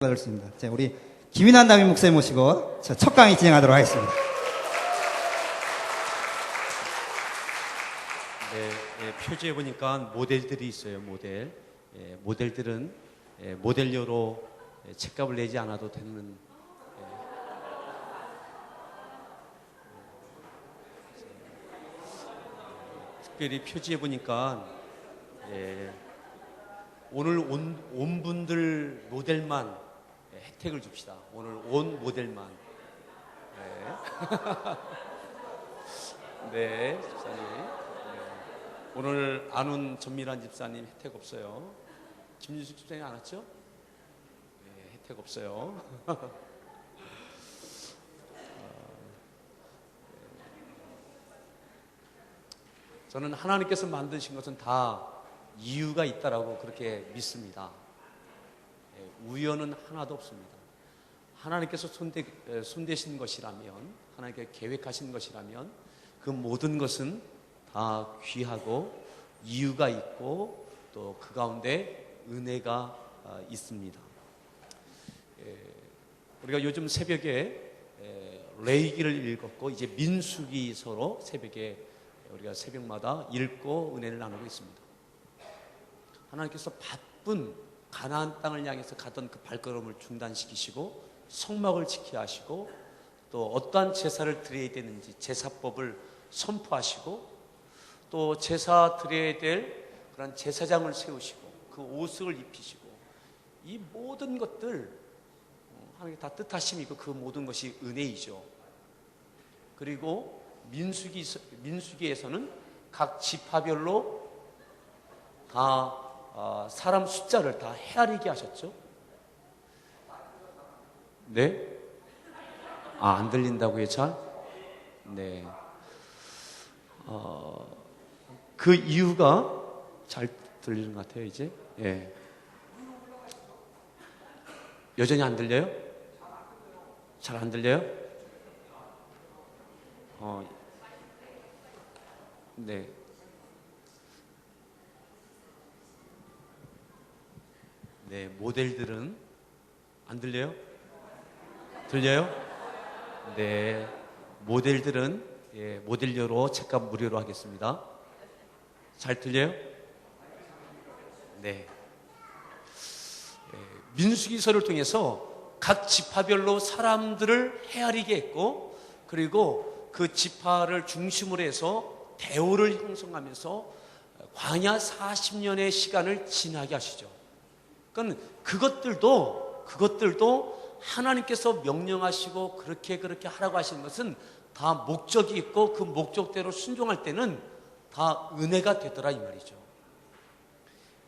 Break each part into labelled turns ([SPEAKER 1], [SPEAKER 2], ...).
[SPEAKER 1] 받았습니다. 자, 우리 김인환 담임 목사님 모시고 첫 강의 진행하도록 하겠습니다.
[SPEAKER 2] 표지에 보니까 모델들이 있어요. 모델들은 모델료로 책값을 내지 않아도 되는 특별히 표지에 보니까 오늘 온 분들 모델만 혜택을 줍시다. 오늘 온 모델만. 네, 집사님. 오늘 안 온 전미란 집사님 혜택 없어요. 김유숙 집사님 안 왔죠? 네, 혜택 없어요. 저는 하나님께서 만드신 것은 다 이유가 있다라고 그렇게 믿습니다. 우연은 하나도 없습니다. 하나님께서 손대신 것이라면, 하나님께서 계획하신 것이라면 그 모든 것은 다 귀하고 이유가 있고 또 그 가운데 은혜가 있습니다. 우리가 요즘 새벽에 레위기를 읽었고 이제 민수기서로 새벽에 우리가 새벽마다 읽고 은혜를 나누고 있습니다. 하나님께서 바쁜 가나안 땅을 향해서 가던 그 발걸음을 중단시키시고 성막을 지켜야 하시고 또 어떠한 제사를 드려야 되는지 제사법을 선포하시고 또 제사 드려야 될 그런 제사장을 세우시고 그 옷을 입히시고 이 모든 것들 하나님께 다 뜻하심이고 그 모든 것이 은혜이죠. 그리고 민수기에서는 각 지파별로 다 사람 숫자를 다 헤아리게 하셨죠. 네? 안 들린다고요, 잘? 네. 그 이유가 잘 들리는 것 같아요, 이제. 예. 여전히 안 들려요? 잘 안 들려요? 네. 네, 모델들은 안 들려요? 들려요? 네. 모델들은 모델료로 책값 무료로 하겠습니다. 잘 들려요? 네. 민수기서를 통해서 각 지파별로 사람들을 헤아리게 했고 그리고 그 지파를 중심으로 해서 대오를 형성하면서 광야 40년의 시간을 지나게 하시죠. 그러니까 그것들도 하나님께서 명령하시고 그렇게 하라고 하시는 것은 다 목적이 있고 그 목적대로 순종할 때는 다 은혜가 되더라 이 말이죠.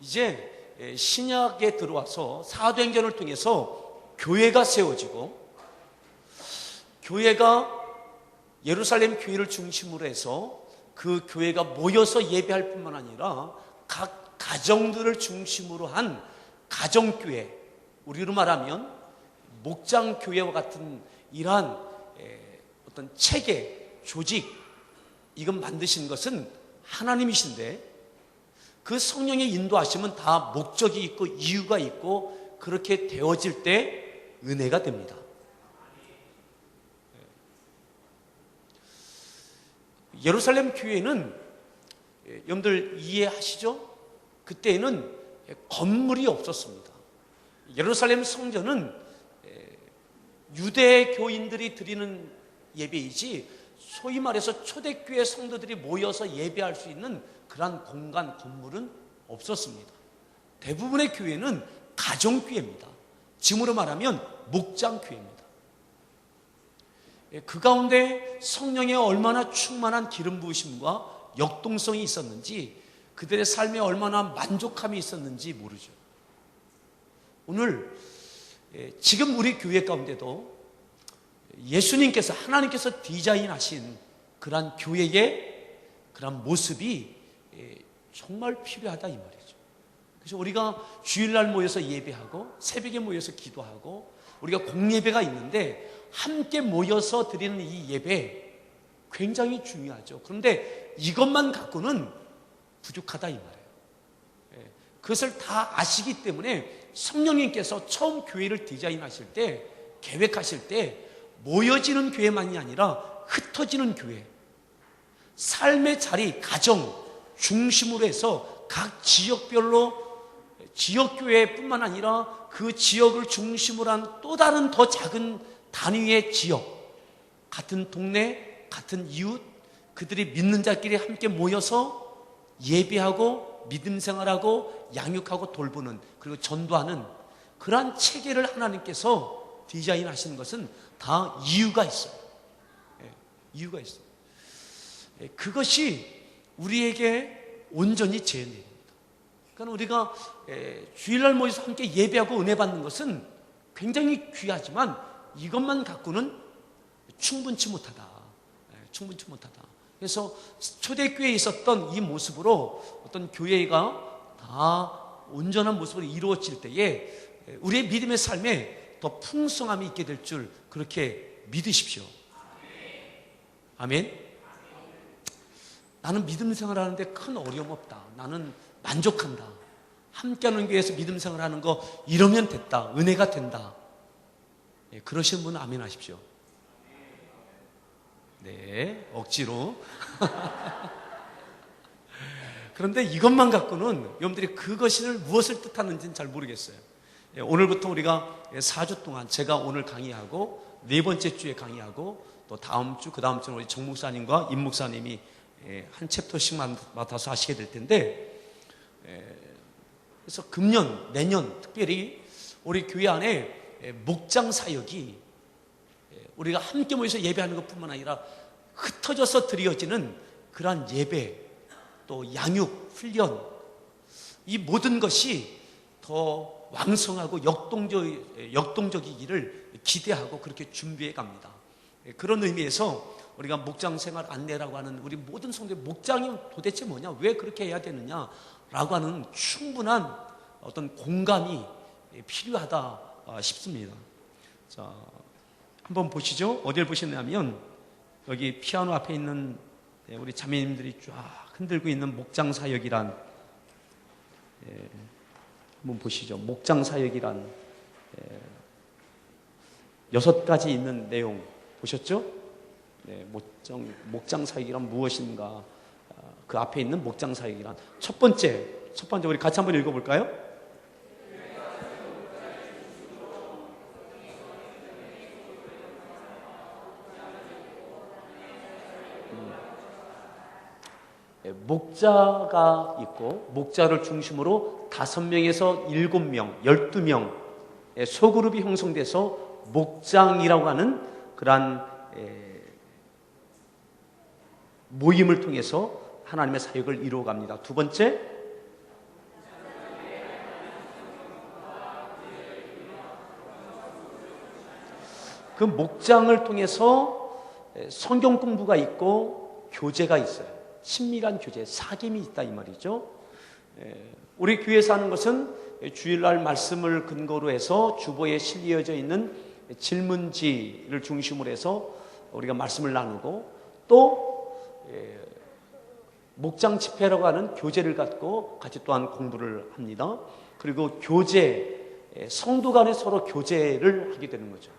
[SPEAKER 2] 이제 신약에 들어와서 사도행전을 통해서 교회가 세워지고 교회가 예루살렘 교회를 중심으로 해서 그 교회가 모여서 예배할 뿐만 아니라 각 가정들을 중심으로 한 가정교회, 우리로 말하면 목장교회와 같은 이러한 어떤 체계, 조직 이건 만드신 것은 하나님이신데 그 성령의 인도하심은 다 목적이 있고 이유가 있고 그렇게 되어질 때 은혜가 됩니다. 예루살렘 교회는 여러분들 이해하시죠? 그때는 건물이 없었습니다. 예루살렘 성전은 유대 교인들이 드리는 예배이지 소위 말해서 초대교회 성도들이 모여서 예배할 수 있는 그런 공간, 건물은 없었습니다. 대부분의 교회는 가정교회입니다. 지금으로 말하면 목장교회입니다. 그 가운데 성령의 얼마나 충만한 기름 부으심과 역동성이 있었는지 그들의 삶에 얼마나 만족함이 있었는지 모르죠. 오늘 지금 우리 교회 가운데도 예수님께서 하나님께서 디자인하신 그런 교회의 그런 모습이 정말 필요하다 이 말이죠. 그래서 우리가 주일날 모여서 예배하고 새벽에 모여서 기도하고 우리가 공예배가 있는데 함께 모여서 드리는 이 예배 굉장히 중요하죠. 그런데 이것만 갖고는 부족하다 이 말이에요. 그것을 다 아시기 때문에 성령님께서 처음 교회를 디자인하실 때, 계획하실 때 모여지는 교회만이 아니라 흩어지는 교회, 삶의 자리, 가정 중심으로 해서 각 지역별로 지역교회뿐만 아니라 그 지역을 중심으로 한 또 다른 더 작은 단위의 지역, 같은 동네, 같은 이웃, 그들이 믿는 자끼리 함께 모여서 예배하고 믿음 생활하고 양육하고 돌보는, 그리고 전도하는 그러한 체계를 하나님께서 디자인하시는 것은 다 이유가 있어요. 이유가 있어요. 그것이 우리에게 온전히 재현됩니다. 그러니까 우리가 주일날 모여서 함께 예배하고 은혜 받는 것은 굉장히 귀하지만 이것만 갖고는 충분치 못하다. 충분치 못하다. 그래서 초대교회에 있었던 이 모습으로 어떤 교회가 다 온전한 모습으로 이루어질 때에 우리의 믿음의 삶에 더 풍성함이 있게 될 줄 그렇게 믿으십시오. 아멘. 나는 믿음 생활하는데 큰 어려움 없다. 나는 만족한다. 함께하는 교회에서 믿음 생활하는 거 이러면 됐다. 은혜가 된다. 그러시는 분은 아멘 하십시오. 네, 억지로. 그런데 이것만 갖고는 여러분들이 그것을 무엇을 뜻하는지는 잘 모르겠어요. 오늘부터 우리가 4주 동안 제가 오늘 강의하고 네 번째 주에 강의하고 또 다음 주, 그 다음 주는 우리 정 목사님과 임 목사님이 한 챕터씩 맡아서 하시게 될 텐데, 그래서 금년, 내년 특별히 우리 교회 안에 목장 사역이 우리가 함께 모여서 예배하는 것뿐만 아니라 흩어져서 드려지는 그러한 예배, 또 양육, 훈련, 이 모든 것이 더 왕성하고 역동적이기를 기대하고 그렇게 준비해 갑니다. 그런 의미에서 우리가 목장 생활 안내라고 하는 우리 모든 성도의 목장이 도대체 뭐냐, 왜 그렇게 해야 되느냐라고 하는 충분한 어떤 공감이 필요하다 싶습니다. 자, 한번 보시죠. 어딜 보시냐면 여기 피아노 앞에 있는 우리 자매님들이 쫙 흔들고 있는 목장 사역이란, 한번 보시죠. 목장 사역이란 6가지 있는 내용 보셨죠? 네, 목장 사역이란 무엇인가? 그 앞에 있는 목장 사역이란 첫 번째 우리 같이 한번 읽어볼까요? 목자가 있고 목자를 중심으로 5명에서 7명, 12명 소그룹이 형성돼서 목장이라고 하는 그러한 모임을 통해서 하나님의 사역을 이루어갑니다. 두 번째, 그 목장을 통해서 성경 공부가 있고 교제가 있어요. 친밀한 교제, 사귐이 있다 이 말이죠. 우리 교회에서 하는 것은 주일날 말씀을 근거로 해서 주보에 실려져 있는 질문지를 중심으로 해서 우리가 말씀을 나누고, 또 목장 집회라고 하는 교제를 갖고 같이 또한 공부를 합니다. 그리고 교제, 성도 간에 서로 교제를 하게 되는 거죠.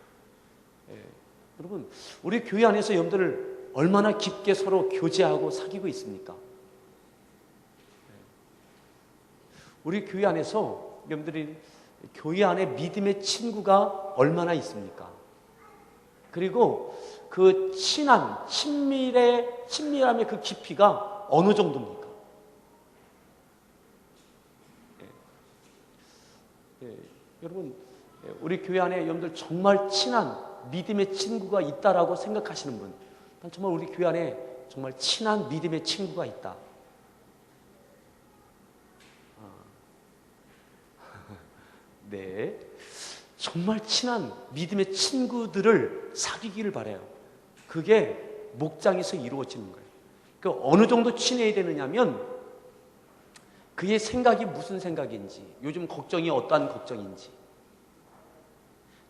[SPEAKER 2] 여러분, 우리 교회 안에서 여러분들 얼마나 깊게 서로 교제하고 사귀고 있습니까? 우리 교회 안에서 여러분들이 교회 안에 믿음의 친구가 얼마나 있습니까? 그리고 그 친밀함의 그 깊이가 어느 정도입니까? 여러분, 우리 교회 안에 여러분들 정말 친한 믿음의 친구가 있다라고 생각하시는 분, 난 정말 우리 교회 안에 정말 친한 믿음의 친구가 있다. 네, 정말 친한 믿음의 친구들을 사귀기를 바라요. 그게 목장에서 이루어지는 거예요. 그 어느 정도 친해야 되느냐면 그의 생각이 무슨 생각인지, 요즘 걱정이 어떠한 걱정인지,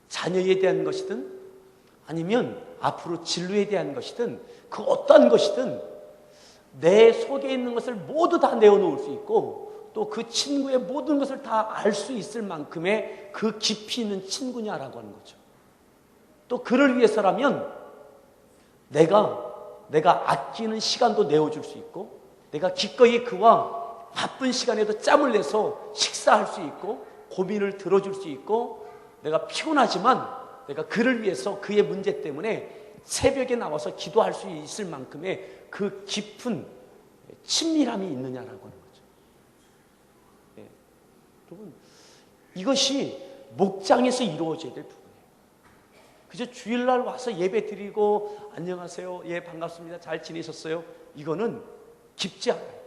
[SPEAKER 2] 자녀에 대한 것이든 아니면 앞으로 진로에 대한 것이든 그 어떠한 것이든 내 속에 있는 것을 모두 다 내어놓을 수 있고 또 그 친구의 모든 것을 다 알 수 있을 만큼의 그 깊이 있는 친구냐라고 하는 거죠. 또 그를 위해서라면 내가 아끼는 시간도 내어줄 수 있고, 내가 기꺼이 그와 바쁜 시간에도 짬을 내서 식사할 수 있고, 고민을 들어줄 수 있고, 내가 피곤하지만 내가 그를 위해서 그의 문제 때문에 새벽에 나와서 기도할 수 있을 만큼의 그 깊은 친밀함이 있느냐라고 하는 거죠. 네. 여러분, 이것이 목장에서 이루어져야 될 부분이에요. 그저 주일날 와서 예배 드리고 안녕하세요, 예 반갑습니다, 잘 지내셨어요, 이거는 깊지 않아요.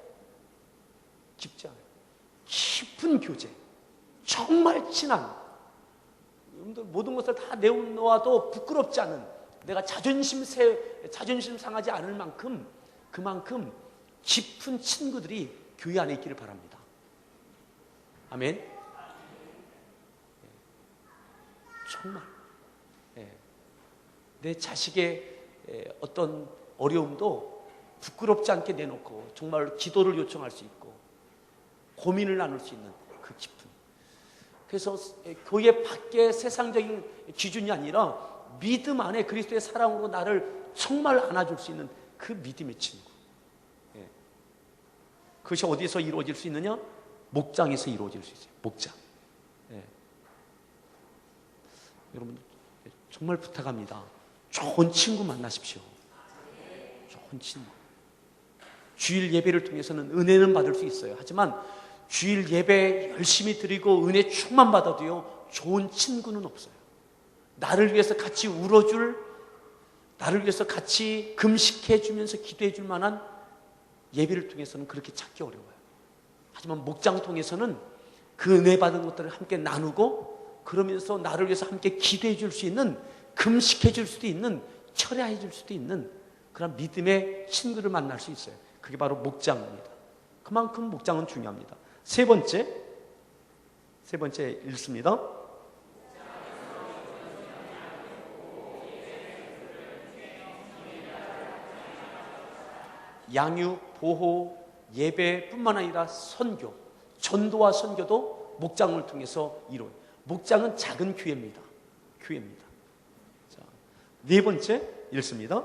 [SPEAKER 2] 깊지 않아요. 깊은 교제, 정말 친한, 여러분들 모든 것을 다 내놓아도 부끄럽지 않은, 내가 자존심 상하지 않을 만큼 그만큼 깊은 친구들이 교회 안에 있기를 바랍니다. 아멘. 정말 내 자식의 어떤 어려움도 부끄럽지 않게 내놓고 정말 기도를 요청할 수 있고 고민을 나눌 수 있는 그 깊은. 그래서 교회 밖의 세상적인 기준이 아니라 믿음 안에 그리스도의 사랑으로 나를 정말 안아줄 수 있는 그 믿음의 친구. 그것이 어디서 이루어질 수 있느냐? 목장에서 이루어질 수 있어요. 목장. 여러분 정말 부탁합니다. 좋은 친구 만나십시오. 좋은 친구. 주일 예배를 통해서는 은혜는 받을 수 있어요. 하지만 주일 예배 열심히 드리고 은혜 충만 받아도요, 좋은 친구는 없어요. 나를 위해서 같이 울어줄, 나를 위해서 같이 금식해 주면서 기도해 줄 만한 예배를 통해서는 그렇게 찾기 어려워요. 하지만 목장 통해서는 그 은혜 받은 것들을 함께 나누고, 그러면서 나를 위해서 함께 기도해 줄 수 있는, 금식해 줄 수도 있는, 철야해 줄 수도 있는 그런 믿음의 친구를 만날 수 있어요. 그게 바로 목장입니다. 그만큼 목장은 중요합니다. 세 번째 읽습니다. 양육, 보호, 예배뿐만 아니라 선교, 전도와 선교도 목장을 통해서 이루어요. 목장은 작은 교회입니다. 교회입니다. 자, 네 번째 읽습니다.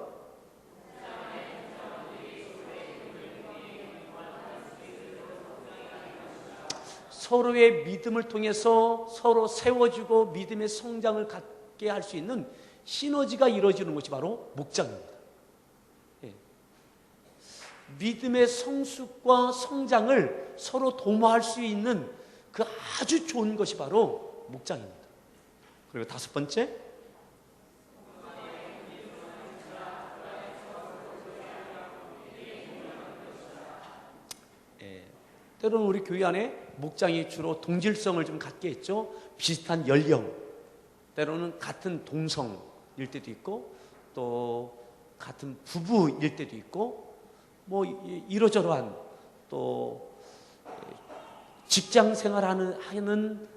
[SPEAKER 2] 서로의 믿음을 통해서 서로 세워주고 믿음의 성장을 갖게 할 수 있는 시너지가 이루어지는 것이 바로 목장입니다. 믿음의 성숙과 성장을 서로 도모할 수 있는 그 아주 좋은 것이 바로 목장입니다. 그리고 다섯 번째, 때로는 우리 교회 안에 목장이 주로 동질성을 좀 갖게 했죠. 비슷한 연령, 때로는 같은 동성일 때도 있고, 또 같은 부부일 때도 있고, 뭐 이러저러한 또 직장 생활하는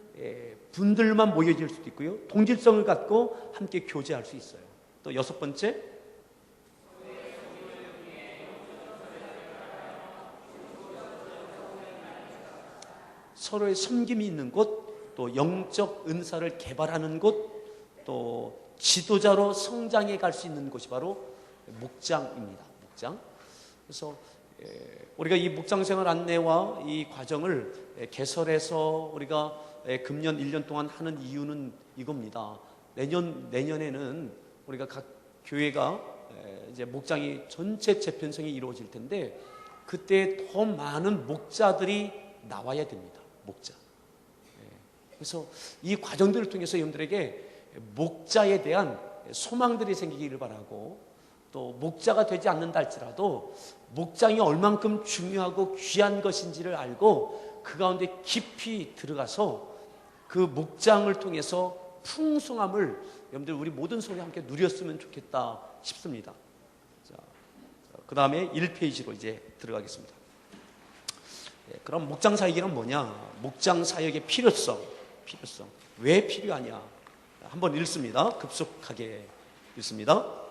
[SPEAKER 2] 분들만 모여질 수도 있고요. 동질성을 갖고 함께 교제할 수 있어요. 또 여섯 번째, 서로의 섬김이 있는 곳, 또 영적 은사를 개발하는 곳, 또 지도자로 성장해 갈 수 있는 곳이 바로 목장입니다. 목장. 그래서 우리가 이 목장 생활 안내와 이 과정을 개설해서 우리가 금년 1년 동안 하는 이유는 이겁니다. 내년에는 우리가 각 교회가 이제 목장이 전체 재편성이 이루어질 텐데, 그때 더 많은 목자들이 나와야 됩니다. 목자. 그래서 이 과정들을 통해서 여러분들에게 목자에 대한 소망들이 생기기를 바라고, 또 목자가 되지 않는다 할지라도 목장이 얼만큼 중요하고 귀한 것인지를 알고 그 가운데 깊이 들어가서 그 목장을 통해서 풍성함을 여러분들 우리 모든 성도가 함께 누렸으면 좋겠다 싶습니다. 자, 그 다음에 1페이지로 이제 들어가겠습니다. 그럼 목장 사역이란 뭐냐? 목장 사역의 필요성. 왜 필요하냐? 한번 읽습니다. 급속하게 읽습니다.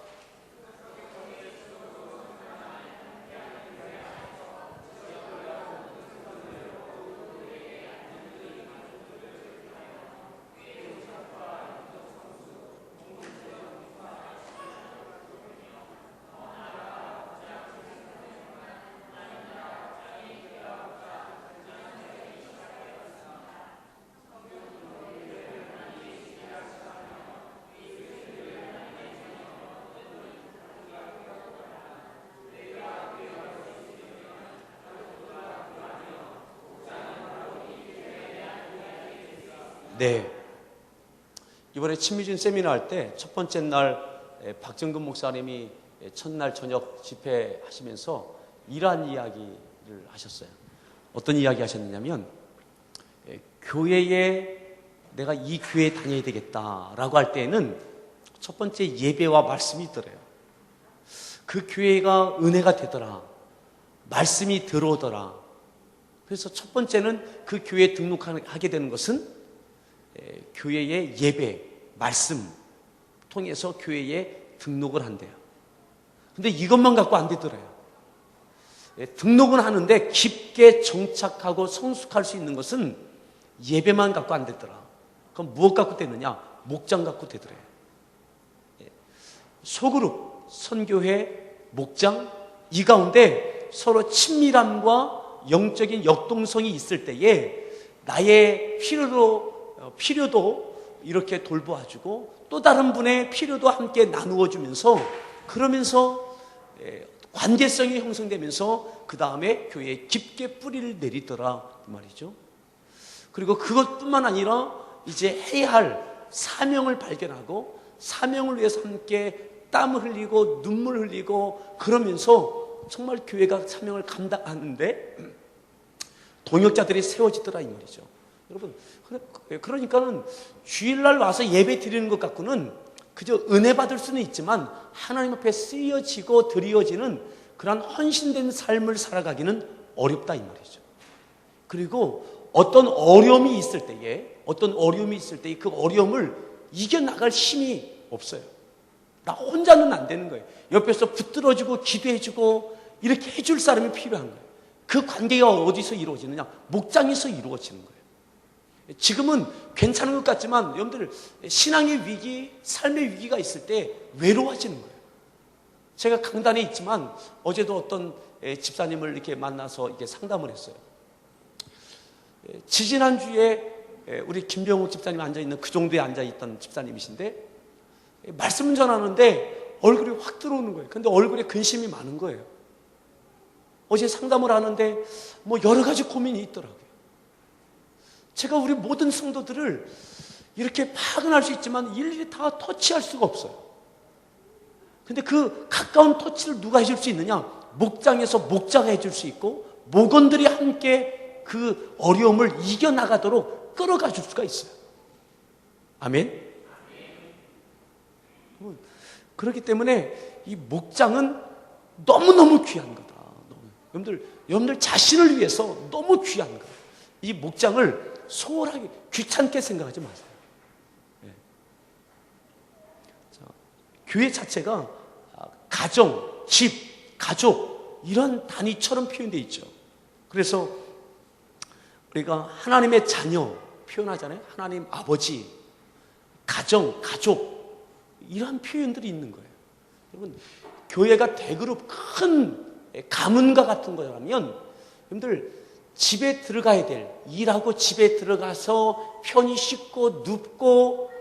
[SPEAKER 2] 네. 이번에 친미진 세미나 할 때 첫 번째 날 박정근 목사님이 첫날 저녁 집회하시면서 이러한 이야기를 하셨어요. 어떤 이야기 하셨느냐면, 교회에 내가 이 교회에 다녀야 되겠다라고 할 때에는 첫 번째 예배와 말씀이 있더래요. 그 교회가 은혜가 되더라. 말씀이 들어오더라. 그래서 첫 번째는 그 교회에 등록하게 되는 것은 교회의 예배, 말씀 통해서 교회에 등록을 한대요. 근데 이것만 갖고 안 되더래요. 등록은 하는데 깊게 정착하고 성숙할 수 있는 것은 예배만 갖고 안 되더라. 그럼 무엇 갖고 되느냐? 목장 갖고 되더래요. 소그룹, 선교회, 목장, 이 가운데 서로 친밀함과 영적인 역동성이 있을 때에 나의 필요도 이렇게 돌보아주고 또 다른 분의 필요도 함께 나누어 주면서, 그러면서 관계성이 형성되면서 그 다음에 교회에 깊게 뿌리를 내리더라 그 말이죠. 그리고 그것뿐만 아니라 이제 해야 할 사명을 발견하고 사명을 위해서 함께 땀을 흘리고 눈물 흘리고 그러면서 정말 교회가 사명을 감당하는데 동역자들이 세워지더라 이 말이죠. 여러분, 그러니까는 주일날 와서 예배 드리는 것 갖고는 그저 은혜 받을 수는 있지만 하나님 앞에 쓰여지고 드리어지는 그런 헌신된 삶을 살아가기는 어렵다 이 말이죠. 그리고 어떤 어려움이 있을 때에 그 어려움을 이겨나갈 힘이 없어요. 나 혼자는 안 되는 거예요. 옆에서 붙들어주고 기도해주고 이렇게 해줄 사람이 필요한 거예요. 그 관계가 어디서 이루어지느냐? 목장에서 이루어지는 거예요. 지금은 괜찮은 것 같지만 여러분들 신앙의 위기, 삶의 위기가 있을 때 외로워지는 거예요. 제가 강단에 있지만 어제도 어떤 집사님을 이렇게 만나서 이렇게 상담을 했어요. 지지난주에 우리 김병욱 집사님 앉아있는 그 정도에 앉아있던 집사님이신데 말씀을 전하는데 얼굴이 확 들어오는 거예요. 근데 얼굴에 근심이 많은 거예요. 어제 상담을 하는데 뭐 여러 가지 고민이 있더라고요. 제가 우리 모든 성도들을 이렇게 파악은 할 수 있지만 일일이 다 터치할 수가 없어요. 근데 그 가까운 터치를 누가 해줄 수 있느냐? 목장에서 목자가 해줄 수 있고 목원들이 함께 그 어려움을 이겨나가도록 끌어가 줄 수가 있어요. 아멘? 그렇기 때문에 이 목장은 너무너무 귀한 거다. 여러분들 자신을 위해서 너무 귀한 거예요. 이 목장을 소홀하게 귀찮게 생각하지 마세요. 네. 자, 교회 자체가 가정, 집, 가족 이런 단위처럼 표현되어 있죠. 그래서 우리가 하나님의 자녀 표현하잖아요. 하나님 아버지, 가정, 가족 이런 표현들이 있는 거예요. 여러분, 교회가 대그룹 큰 가문과 같은 거라면 여러분들 집에 들어가야 될, 일하고 집에 들어가서 편히 씻고 눕고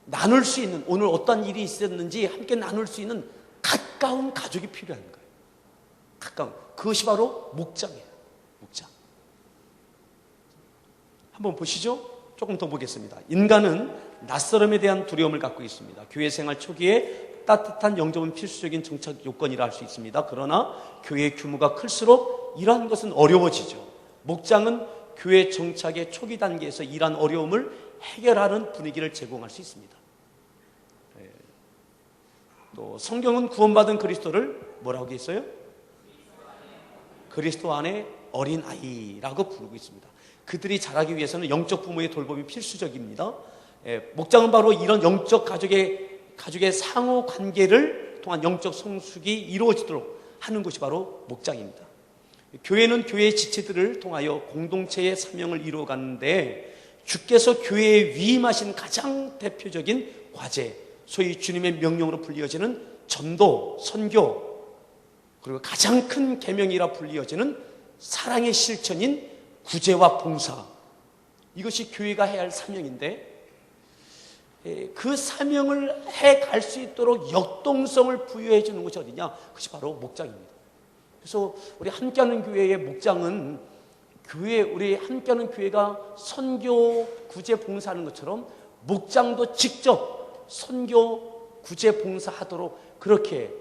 [SPEAKER 2] 나눌 수 있는, 오늘 어떤 일이 있었는지 함께 나눌 수 있는 가까운 가족이 필요한 거예요. 가까운. 그것이 바로 목장이에요. 목장. 한번 보시죠. 조금 더 보겠습니다. 인간은 낯설음에 대한 두려움을 갖고 있습니다. 교회 생활 초기에 따뜻한 영접은 필수적인 정착 요건이라 할 수 있습니다. 그러나 교회의 규모가 클수록 이러한 것은 어려워지죠. 목장은 교회 정착의 초기 단계에서 이러한 어려움을 해결하는 분위기를 제공할 수 있습니다. 또 성경은 구원받은 그리스도를 뭐라고 했어요? 그리스도 안에 어린 아이라고 부르고 있습니다. 그들이 자라기 위해서는 영적 부모의 돌봄이 필수적입니다. 목장은 바로 이런 영적 가족의 상호 관계를 통한 영적 성숙이 이루어지도록 하는 것이 바로 목장입니다. 교회는 교회의 지체들을 통하여 공동체의 사명을 이루어가는데 주께서 교회에 위임하신 가장 대표적인 과제, 소위 주님의 명령으로 불리어지는 전도, 선교, 그리고 가장 큰 계명이라 불리어지는 사랑의 실천인 구제와 봉사, 이것이 교회가 해야 할 사명인데 그 사명을 해갈 수 있도록 역동성을 부여해 주는 것이 어디냐? 그것이 바로 목장입니다. 그래서 우리 함께하는 교회의 목장은 교회, 우리 함께하는 교회가 선교 구제 봉사하는 것처럼 목장도 직접 선교 구제 봉사하도록 그렇게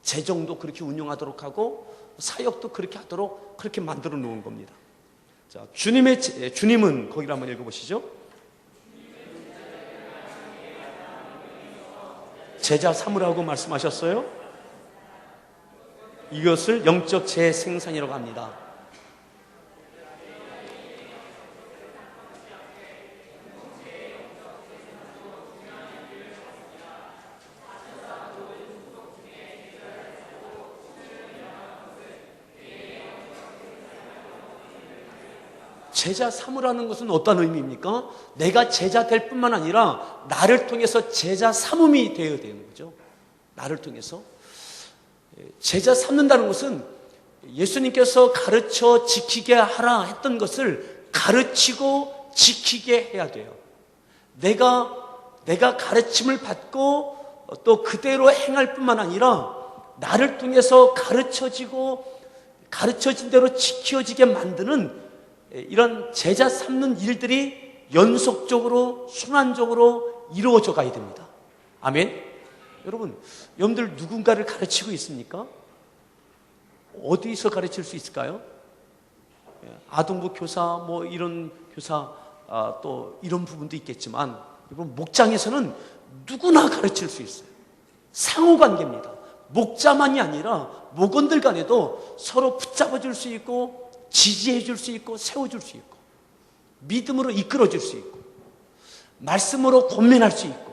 [SPEAKER 2] 재정도 그렇게 운영하도록 하고 사역도 그렇게 하도록 그렇게 만들어 놓은 겁니다. 자, 주님은 거기를 한번 읽어보시죠. 제자 삼으라고 말씀하셨어요. 이것을 영적 재생산이라고 합니다. 제자 삼으라는 것은 어떤 의미입니까? 내가 제자 될 뿐만 아니라 나를 통해서 제자 삼음이 되어야 되는 거죠. 나를 통해서. 제자 삼는다는 것은 예수님께서 가르쳐 지키게 하라 했던 것을 가르치고 지키게 해야 돼요. 내가 가르침을 받고 또 그대로 행할 뿐만 아니라 나를 통해서 가르쳐진 대로 지켜지게 만드는 이런 제자 삼는 일들이 연속적으로 순환적으로 이루어져 가야 됩니다. 아멘. 여러분들 누군가를 가르치고 있습니까? 어디서 가르칠 수 있을까요? 아동부 교사 뭐 이런 교사 또 이런 부분도 있겠지만 여러분 목장에서는 누구나 가르칠 수 있어요. 상호관계입니다. 목자만이 아니라 목원들 간에도 서로 붙잡아 줄 수 있고 지지해 줄 수 있고 세워줄 수 있고 믿음으로 이끌어 줄 수 있고 말씀으로 권면할 수 있고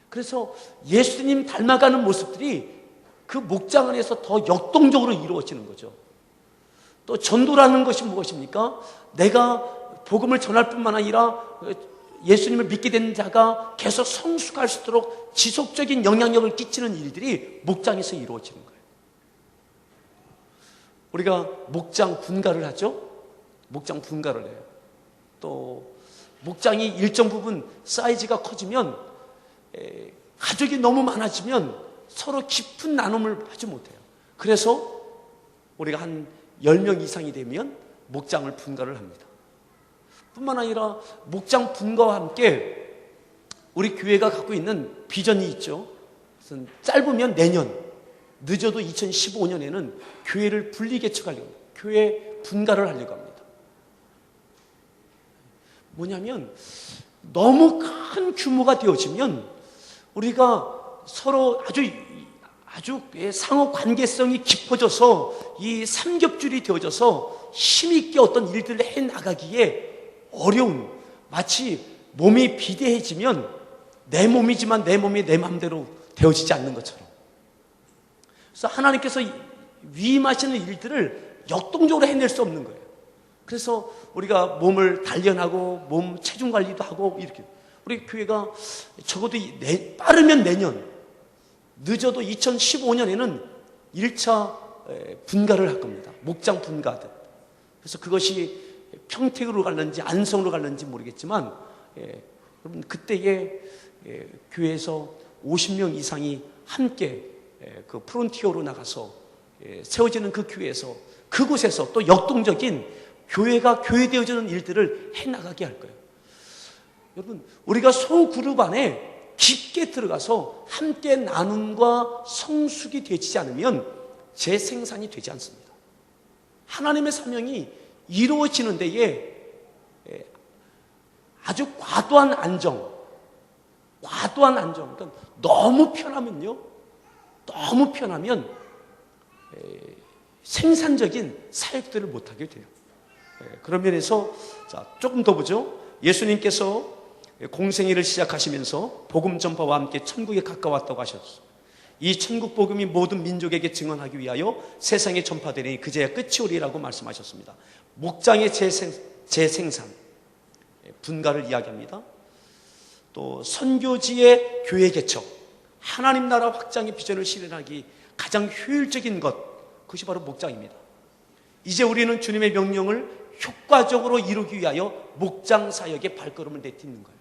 [SPEAKER 2] 그래서 예수님 닮아가는 모습들이 그 목장 안에서 더 역동적으로 이루어지는 거죠. 또 전도라는 것이 무엇입니까? 내가 복음을 전할 뿐만 아니라 예수님을 믿게 된 자가 계속 성숙할 수 있도록 지속적인 영향력을 끼치는 일들이 목장에서 이루어지는 거예요. 우리가 목장 분가를 하죠. 목장 분가를 해요. 또 목장이 일정 부분 사이즈가 커지면 가족이 너무 많아지면 서로 깊은 나눔을 하지 못해요. 그래서 우리가 한 10명 이상이 되면 목장을 분가를 합니다. 뿐만 아니라 목장 분가와 함께 우리 교회가 갖고 있는 비전이 있죠. 그래서 짧으면 내년, 늦어도 2015년에는 교회를 분리개척하려고 합니다. 교회 분가를 하려고 합니다. 뭐냐면 너무 큰 규모가 되어지면 우리가 서로 아주 상호 관계성이 깊어져서 이 삼겹줄이 되어져서 힘있게 어떤 일들을 해나가기에 어려운, 마치 몸이 비대해지면 내 몸이지만 내 몸이 내 마음대로 되어지지 않는 것처럼. 그래서 하나님께서 위임하시는 일들을 역동적으로 해낼 수 없는 거예요. 그래서 우리가 몸을 단련하고 몸 체중 관리도 하고 이렇게 우리 교회가 적어도 빠르면 내년, 늦어도 2015년에는 1차 분가를 할 겁니다. 목장 분가든. 그래서 그것이 평택으로 갈는지 안성으로 갈는지 모르겠지만 여러분 그때에 교회에서 50명 이상이 함께 그 프론티어로 나가서 세워지는 그 교회에서 그곳에서 또 역동적인 교회가 교회되어지는 일들을 해나가게 할 거예요. 여러분 우리가 소그룹 안에 깊게 들어가서 함께 나눔과 성숙이 되지 않으면 재생산이 되지 않습니다. 하나님의 사명이 이루어지는 데에 아주 과도한 안정, 그러니까 너무 편하면 생산적인 사역들을 못하게 돼요. 그런 면에서 조금 더 보죠. 예수님께서 공생애를 시작하시면서 복음 전파와 함께 천국에 가까웠다고 하셨어요. 이 천국 복음이 모든 민족에게 증언하기 위하여 세상에 전파되니 그제야 끝이 오리라고 말씀하셨습니다. 목장의 재생산, 분가를 이야기합니다. 또 선교지의 교회 개척, 하나님 나라 확장의 비전을 실현하기 가장 효율적인 것, 그것이 바로 목장입니다. 이제 우리는 주님의 명령을 효과적으로 이루기 위하여 목장 사역의 발걸음을 내딛는 거예요.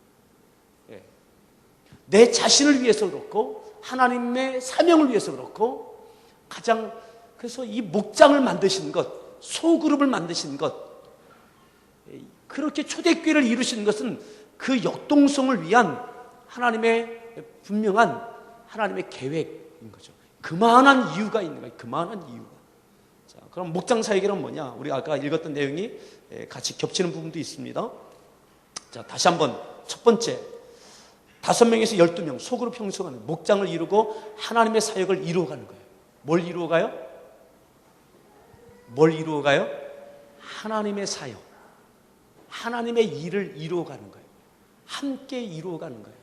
[SPEAKER 2] 내 자신을 위해서 그렇고 하나님의 사명을 위해서 그렇고 가장 그래서 이 목장을 만드신 것, 소그룹을 만드신 것, 그렇게 초대교회를 이루시는 것은 그 역동성을 위한 하나님의 분명한 하나님의 계획인 거죠. 그만한 이유가 있는 거예요. 그만한 이유가. 자, 그럼 목장 사역이란 뭐냐? 우리가 아까 읽었던 내용이 같이 겹치는 부분도 있습니다. 자, 다시 한번 첫 번째, 5명에서 12명 소그룹 형성하는 목장을 이루고 하나님의 사역을 이루어가는 거예요. 뭘 이루어가요? 뭘 이루어가요? 하나님의 사역, 하나님의 일을 이루어가는 거예요. 함께 이루어가는 거예요.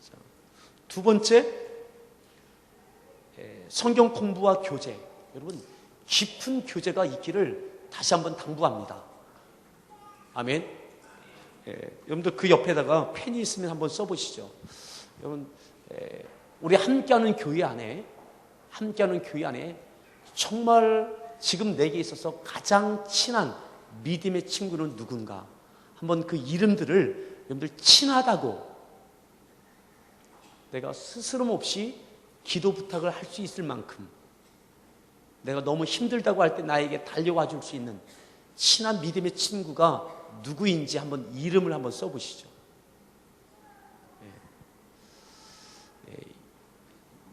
[SPEAKER 2] 자, 두 번째, 성경 공부와 교제. 여러분, 깊은 교제가 있기를 다시 한번 당부합니다. 아멘. 여러분들 그 옆에다가 펜이 있으면 한번 써보시죠. 여러분, 우리 함께하는 교회 안에 정말 지금 내게 있어서 가장 친한 믿음의 친구는 누군가? 한번 그 이름들을 여러분들 친하다고 내가 스스럼 없이 기도 부탁을 할 수 있을 만큼, 내가 너무 힘들다고 할 때 나에게 달려와 줄 수 있는 친한 믿음의 친구가 누구인지 한번 이름을 한번 써보시죠.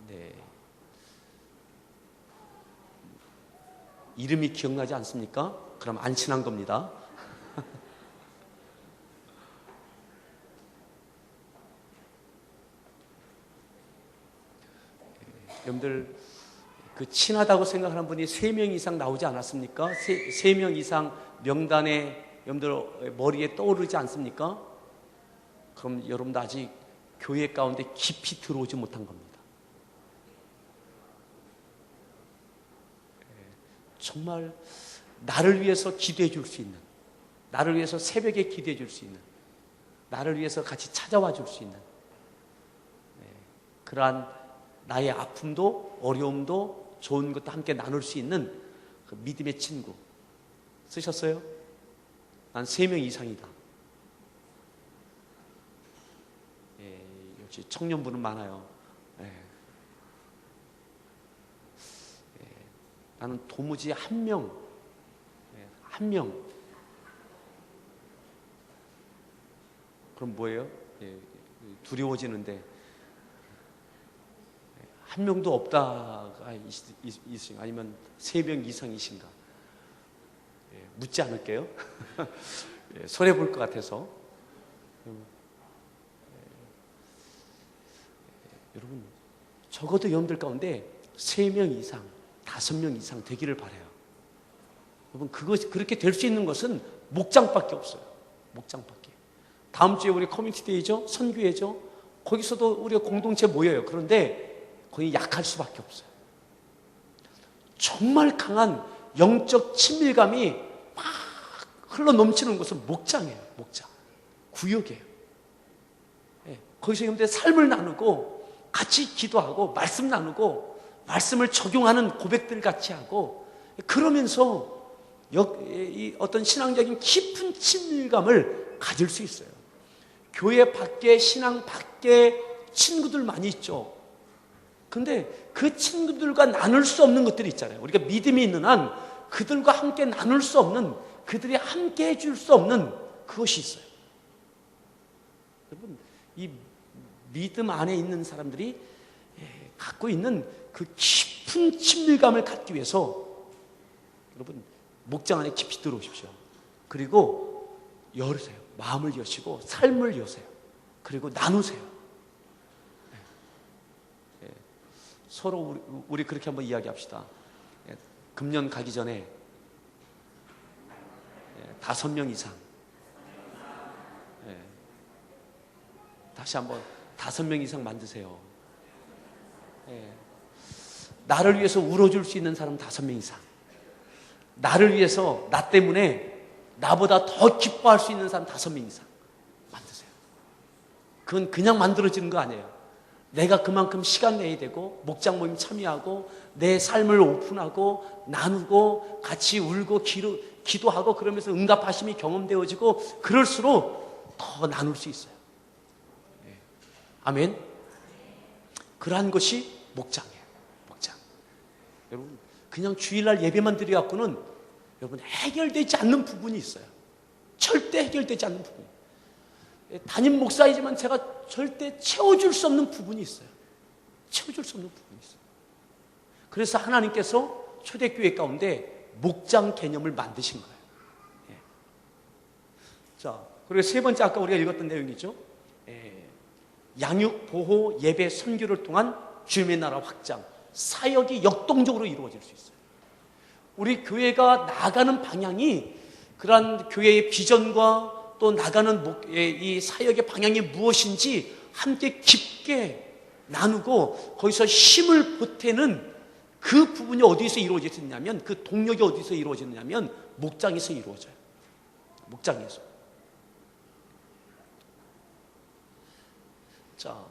[SPEAKER 2] 네. 이름이 기억나지 않습니까? 그럼 안 친한 겁니다. 여러분들 그 친하다고 생각하는 분이 3명 이상 나오지 않았습니까? 3명 이상 명단에 여러분들 머리에 떠오르지 않습니까? 그럼 여러분도 아직 교회 가운데 깊이 들어오지 못한 겁니다. 정말 나를 위해서 기도해 줄 수 있는, 나를 위해서 새벽에 기도해 줄 수 있는, 나를 위해서 같이 찾아와 줄 수 있는 그러한 나의 아픔도 어려움도 좋은 것도 함께 나눌 수 있는 그 믿음의 친구 쓰셨어요? 난 3명 이상이다. 역시 청년부는 많아요. 나는 도무지 한 명, 그럼 뭐예요? 두려워지는데 한 명도 없다가 있으신가? 아니면 3명 이상이신가? 묻지 않을게요. 손해 볼 것 같아서. 여러분, 적어도 여러분들 가운데 3명 이상, 5명 이상 되기를 바라요. 여러분, 그렇게 될 수 있는 것은 목장밖에 없어요. 목장밖에. 다음 주에 우리 커뮤니티 데이죠? 선교회죠? 거기서도 우리가 공동체 모여요. 그런데 거의 약할 수밖에 없어요. 정말 강한 영적 친밀감이 막 흘러 넘치는 곳은 목장이에요. 목장. 구역이에요. 거기서 여러분들 삶을 나누고 같이 기도하고 말씀 나누고 말씀을 적용하는 고백들 같이 하고 그러면서 어떤 신앙적인 깊은 친밀감을 가질 수 있어요. 교회 밖에 신앙 밖에 친구들 많이 있죠. 근데 그 친구들과 나눌 수 없는 것들이 있잖아요. 우리가 믿음이 있는 한 그들과 함께 나눌 수 없는, 그들이 함께 해줄 수 없는 그것이 있어요. 여러분, 이 믿음 안에 있는 사람들이 갖고 있는 그 깊은 친밀감을 갖기 위해서 여러분 목장 안에 깊이 들어오십시오. 그리고 열으세요. 마음을 여시고 삶을 여세요. 그리고 나누세요. 서로 우리 그렇게 한번 이야기합시다. 금년 가기 전에 5명 이상. 다시 한번 5명 이상 만드세요. 나를 위해서 울어줄 수 있는 사람 5명 이상. 나를 위해서 나 때문에 나보다 더 기뻐할 수 있는 사람 5명 이상 만드세요. 그건 그냥 만들어지는 거 아니에요. 내가 그만큼 시간 내야 되고 목장 모임 참여하고 내 삶을 오픈하고 나누고 같이 울고 기도하고 그러면서 응답하심이 경험되어지고 그럴수록 더 나눌 수 있어요. 아멘. 그러한 것이 목장이에요. 목장. 여러분, 그냥 주일날 예배만 드려갖고는 여러분 해결되지 않는 부분이 있어요. 절대 해결되지 않는 부분. 담임 목사이지만 제가 절대 채워줄 수 없는 부분이 있어요. 채워줄 수 없는 부분이 있어요. 그래서 하나님께서 초대교회 가운데 목장 개념을 만드신 거예요. 예. 자, 그리고 세 번째 아까 우리가 읽었던 내용이죠. 양육, 보호, 예배, 선교를 통한 주님의 나라 확장, 사역이 역동적으로 이루어질 수 있어요. 우리 교회가 나가는 방향이 그러한 교회의 비전과 또 나가는 이 사역의 방향이 무엇인지 함께 깊게 나누고 거기서 힘을 보태는 그 부분이 어디서 이루어지느냐면, 그 동력이 어디서 이루어지느냐면 목장에서 이루어져요. 목장에서. 자,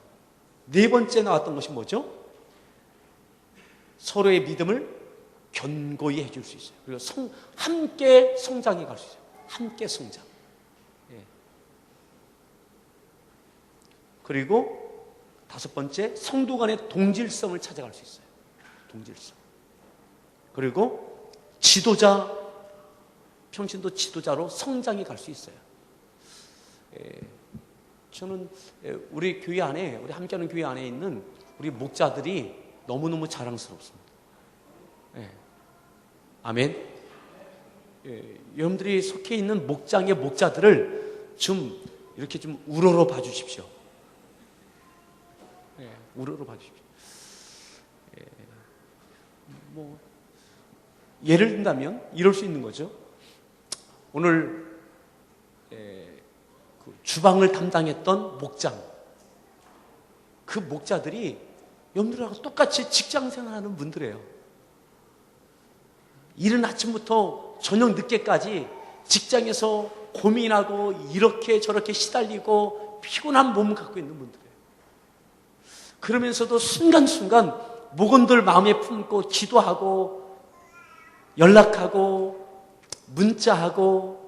[SPEAKER 2] 네 번째 나왔던 것이 뭐죠? 서로의 믿음을 견고히 해줄 수 있어요. 그리고 함께 성장해 갈 수 있어요. 함께 성장. 예. 그리고 다섯 번째, 성도 간의 동질성을 찾아갈 수 있어요. 동질성. 그리고 지도자, 평신도 지도자로 성장해 갈 수 있어요. 저는 우리 교회 안에, 우리 함께하는 교회 안에 있는 우리 목자들이 너무너무 자랑스럽습니다. 예. 아멘. 여러분들이 속해 있는 목장의 목자들을 좀 이렇게 좀 우러러 봐주십시오. 우러러 봐주십시오. 뭐 예를 든다면 이럴 수 있는 거죠. 오늘 그 주방을 담당했던 목장, 그 목자들이 여러분들하고 똑같이 직장 생활하는 분들이에요. 이른 아침부터 저녁 늦게까지 직장에서 고민하고 이렇게 저렇게 시달리고 피곤한 몸을 갖고 있는 분들이에요. 그러면서도 순간순간 목원들 마음에 품고 기도하고 연락하고 문자하고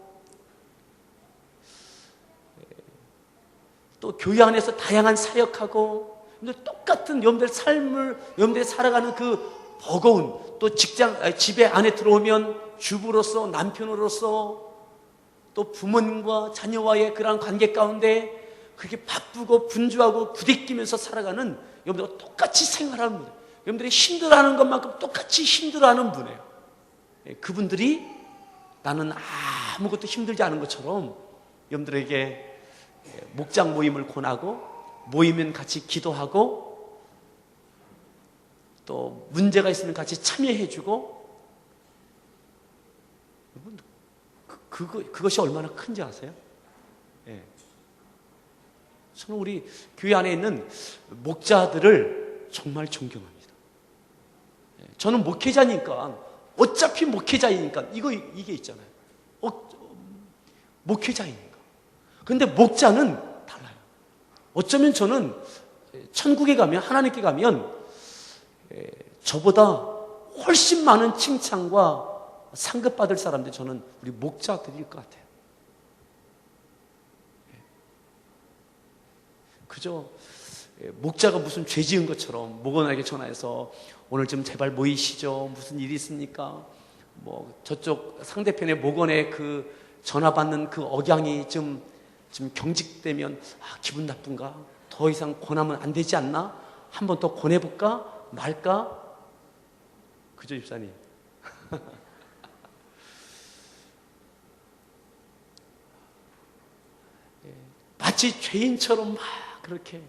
[SPEAKER 2] 또 교회 안에서 다양한 사역하고, 근데 똑같은 여러분들 삶을, 여러분들이 살아가는 그 버거운, 또 집에 안에 들어오면 주부로서, 남편으로서, 또 부모님과 자녀와의 그러한 관계 가운데 그렇게 바쁘고 분주하고 부대끼면서 살아가는 여러분들과 똑같이 생활하는 분, 여러분들이 힘들어하는 것만큼 똑같이 힘들어하는 분이에요. 그분들이 나는 아무것도 힘들지 않은 것처럼 여러분들에게 목장 모임을 권하고, 모이면 같이 기도하고, 또 문제가 있으면 같이 참여해주고, 여러분 그것이 얼마나 큰지 아세요? 예. 저는 우리 교회 안에 있는 목자들을 정말 존경합니다. 저는 목회자니까, 어차피 목회자이니까 이게 있잖아요. 목회자이니까. 근데 목자는 달라요. 어쩌면 저는 천국에 가면, 하나님께 가면 저보다 훨씬 많은 칭찬과 상급받을 사람들, 저는 우리 목자들일 것 같아요. 그저 목자가 무슨 죄 지은 것처럼 목원에게 전화해서 오늘 좀 제발 모이시죠. 무슨 일이 있습니까? 뭐 저쪽 상대편의 목원에 그 전화 받는 그 억양이 좀 경직되면 기분 나쁜가? 더 이상 권하면 안 되지 않나? 한 번 더 권해볼까? 말까? 그죠, 집사님? 마치 죄인처럼 막 그렇게,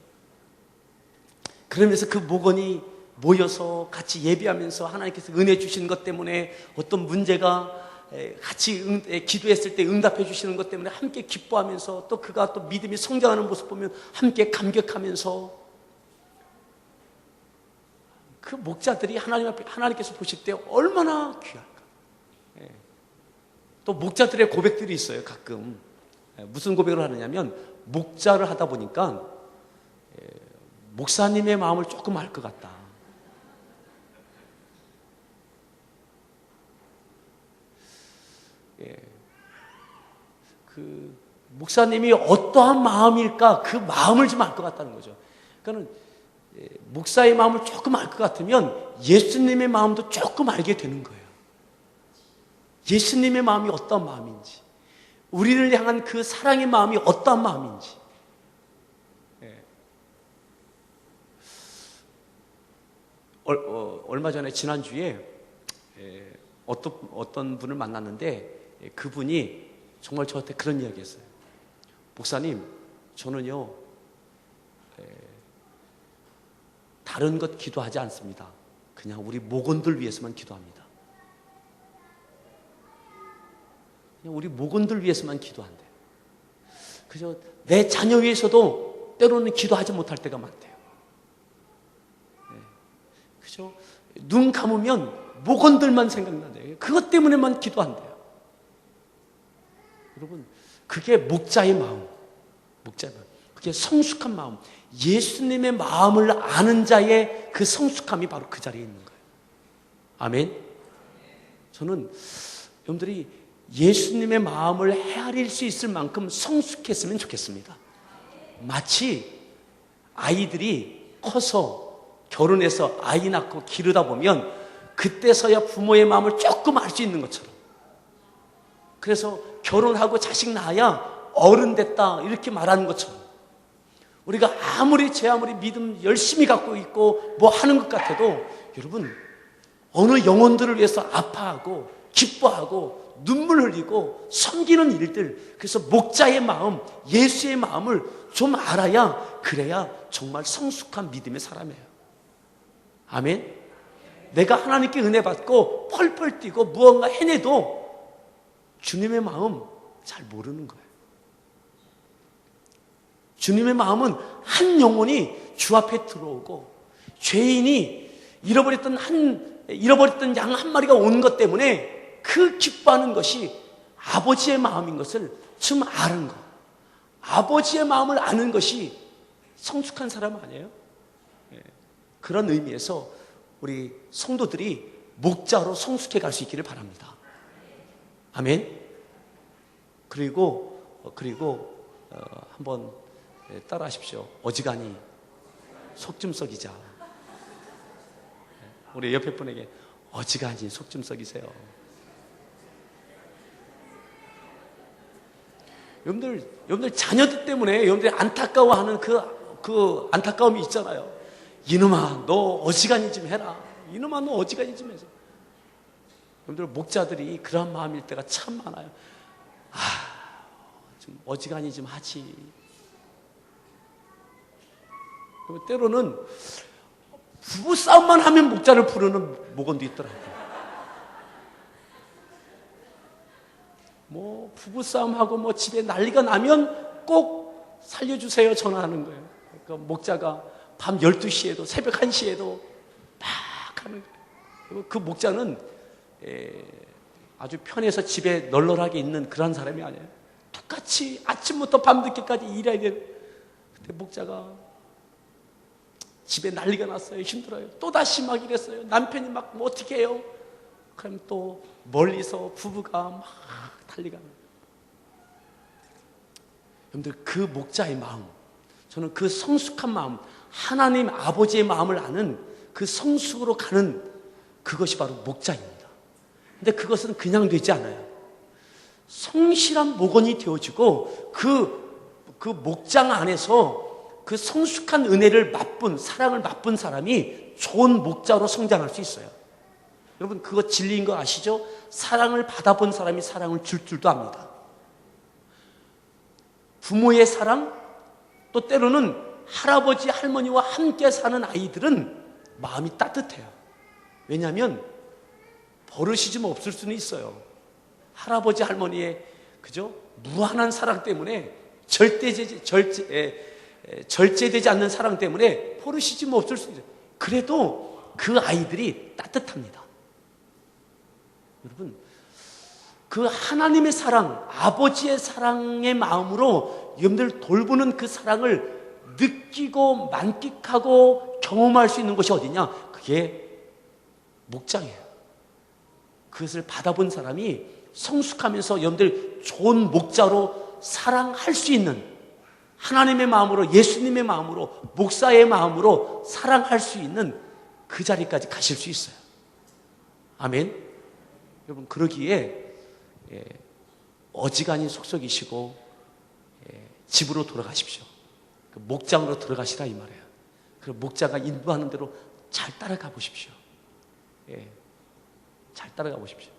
[SPEAKER 2] 그러면서 그 목원이 모여서 같이 예배하면서 하나님께서 은혜 주시는 것 때문에, 어떤 문제가 같이 기도했을 때 응답해 주시는 것 때문에 함께 기뻐하면서, 또 그가 또 믿음이 성장하는 모습 보면 함께 감격하면서, 그 목자들이 하나님 앞에, 하나님께서 보실 때 얼마나 귀할까. 또 목자들의 고백들이 있어요. 가끔 무슨 고백을 하느냐면, 목자를 하다 보니까 목사님의 마음을 조금 알 것 같다. 그 목사님이 어떠한 마음일까, 그 마음을 좀 알 것 같다는 거죠. 그러니까 목사의 마음을 조금 알 것 같으면 예수님의 마음도 조금 알게 되는 거예요. 예수님의 마음이 어떤 마음인지, 우리를 향한 그 사랑의 마음이 어떤 마음인지. 얼마 전에 지난주에 어떤 분을 만났는데 그분이 정말 저한테 그런 이야기 했어요. 목사님, 저는요 다른 것 기도하지 않습니다. 그냥 우리 목원들 위해서만 기도합니다. 그냥 우리 목원들 위해서만 기도한대요. 그저 내 자녀 위해서도 때로는 기도하지 못할 때가 많대요. 그죠? 눈 감으면 목원들만 생각나대요. 그것 때문에만 기도한대요. 여러분, 그게 목자의 마음, 목자의 마음. 그게 성숙한 마음. 예수님의 마음을 아는 자의 그 성숙함이 바로 그 자리에 있는 거예요. 아멘. 저는 여러분들이 예수님의 마음을 헤아릴 수 있을 만큼 성숙했으면 좋겠습니다. 마치 아이들이 커서 결혼해서 아이 낳고 기르다 보면 그때서야 부모의 마음을 조금 알 수 있는 것처럼, 그래서 결혼하고 자식 낳아야 어른 됐다 이렇게 말하는 것처럼, 우리가 아무리 믿음 열심히 갖고 있고 뭐 하는 것 같아도 여러분, 어느 영혼들을 위해서 아파하고 기뻐하고 눈물 흘리고 섬기는 일들, 그래서 목자의 마음, 예수의 마음을 좀 알아야, 그래야 정말 성숙한 믿음의 사람이에요. 아멘. 내가 하나님께 은혜 받고 펄펄 뛰고 무언가 해내도 주님의 마음 잘 모르는 거예요. 주님의 마음은 한 영혼이 주 앞에 들어오고, 죄인이 잃어버렸던 양 한 마리가 온 것 때문에 그 기뻐하는 것이 아버지의 마음인 것을 좀 아는 것. 아버지의 마음을 아는 것이 성숙한 사람 아니에요? 그런 의미에서 우리 성도들이 목자로 성숙해 갈 수 있기를 바랍니다. 아멘. 그리고 한번 따라 하십시오. 어지간히 속 좀 썩이자. 우리 옆에 분에게 어지간히 속 좀 썩이세요. 여러분들 자녀들 때문에 여러분들이 안타까워하는 그 안타까움이 있잖아요. 이놈아, 너 어지간히 좀 해라. 이놈아, 너 어지간히 좀 해서. 여러분들 목자들이 그런 마음일 때가 참 많아요. 좀 어지간히 좀 하지. 때로는 부부싸움만 하면 목자를 부르는 목원도 있더라고요. 뭐 부부싸움하고 뭐 집에 난리가 나면 꼭 살려주세요 전화하는 거예요. 그러니까 목자가 밤 12시에도 새벽 1시에도 막 하는 거예요. 그 목자는 아주 편해서 집에 널널하게 있는 그런 사람이 아니에요. 똑같이 아침부터 밤늦게까지 일해야 돼요. 그때 목자가 집에 난리가 났어요. 힘들어요. 또다시 막 이랬어요. 남편이 막 뭐 어떻게 해요? 그럼 또 멀리서 부부가 막 난리가 나요. 여러분들, 그 목자의 마음, 저는 그 성숙한 마음, 하나님 아버지의 마음을 아는 그 성숙으로 가는 그것이 바로 목자입니다. 근데 그것은 그냥 되지 않아요. 성실한 목원이 되어지고 그 목장 안에서 그 성숙한 은혜를 맛본, 사랑을 맛본 사람이 좋은 목자로 성장할 수 있어요. 여러분, 그거 진리인 거 아시죠? 사랑을 받아본 사람이 사랑을 줄 줄도 압니다. 부모의 사랑, 또 때로는 할아버지, 할머니와 함께 사는 아이들은 마음이 따뜻해요. 왜냐하면 버릇이 좀 없을 수는 있어요. 할아버지, 할머니의 그죠? 무한한 사랑 때문에 절제되지 않는 사랑 때문에 버릇이 좀 없을 수 있어요. 그래도 그 아이들이 따뜻합니다. 여러분, 그 하나님의 사랑, 아버지의 사랑의 마음으로 여러분들 돌보는 그 사랑을 느끼고 만끽하고 경험할 수 있는 곳이 어디냐? 그게 목장이에요. 그것을 받아본 사람이 성숙하면서 여러분들 좋은 목자로 사랑할 수 있는, 하나님의 마음으로, 예수님의 마음으로, 목사의 마음으로 사랑할 수 있는 그 자리까지 가실 수 있어요. 아멘. 여러분, 그러기에 어지간히 속속이시고 집으로 돌아가십시오. 그 목장으로 들어가시라 이 말이에요. 그리고 목자가 인도하는 대로 잘 따라가 보십시오. 잘 따라가 보십시오.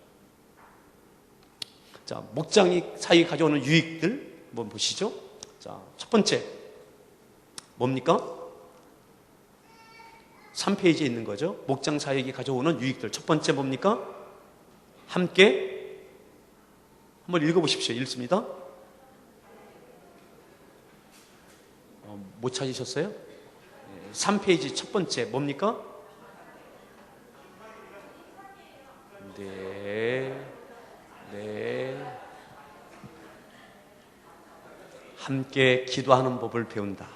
[SPEAKER 2] 자, 목장이 사이에 가져오는 유익들 한번 보시죠. 자, 첫 번째 뭡니까? 3페이지에 있는 거죠. 목장 사역이 가져오는 유익들. 첫 번째 뭡니까? 함께 한번 읽어보십시오. 읽습니다. 못 찾으셨어요? 3페이지 첫 번째 뭡니까? 네. 함께 기도하는 법을 배운다.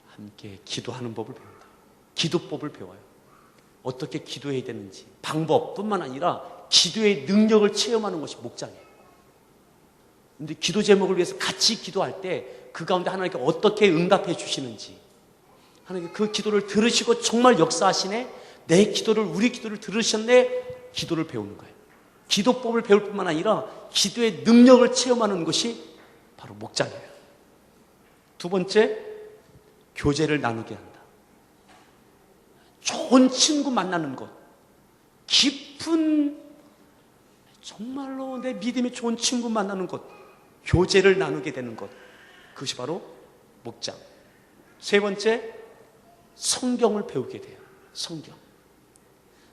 [SPEAKER 2] 함께 기도하는 법을 배운다. 기도법을 배워요. 어떻게 기도해야 되는지, 방법뿐만 아니라 기도의 능력을 체험하는 것이 목장이에요. 근데 기도 제목을 위해서 같이 기도할 때 그 가운데 하나님께 어떻게 응답해 주시는지, 하나님 그 기도를 들으시고 정말 역사하시네, 내 기도를, 우리 기도를 들으셨네, 기도를 배우는 거예요. 기도법을 배울 뿐만 아니라 기도의 능력을 체험하는 것이 바로 목장이에요. 두 번째, 교제를 나누게 한다. 좋은 친구 만나는 것, 깊은, 정말로 내 믿음이 좋은 친구 만나는 것, 교제를 나누게 되는 것, 그것이 바로 목장. 세 번째, 성경을 배우게 돼요.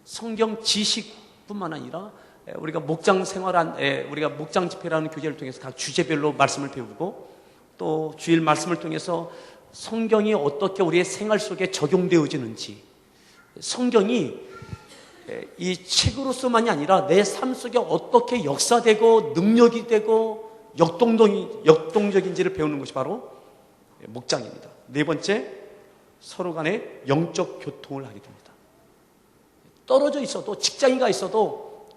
[SPEAKER 2] 성경 지식뿐만 아니라 우리가 목장 생활한, 우리가 목장 집회라는 교재를 통해서 각 주제별로 말씀을 배우고, 또 주일 말씀을 통해서 성경이 어떻게 우리의 생활 속에 적용되어지는지, 성경이 이 책으로서만이 아니라 내 삶 속에 어떻게 역사되고 능력이 되고 역동적인지를 배우는 것이 바로 목장입니다. 네 번째, 서로 간에 영적 교통을 하게 됩니다. 떨어져 있어도, 직장에 가 있어도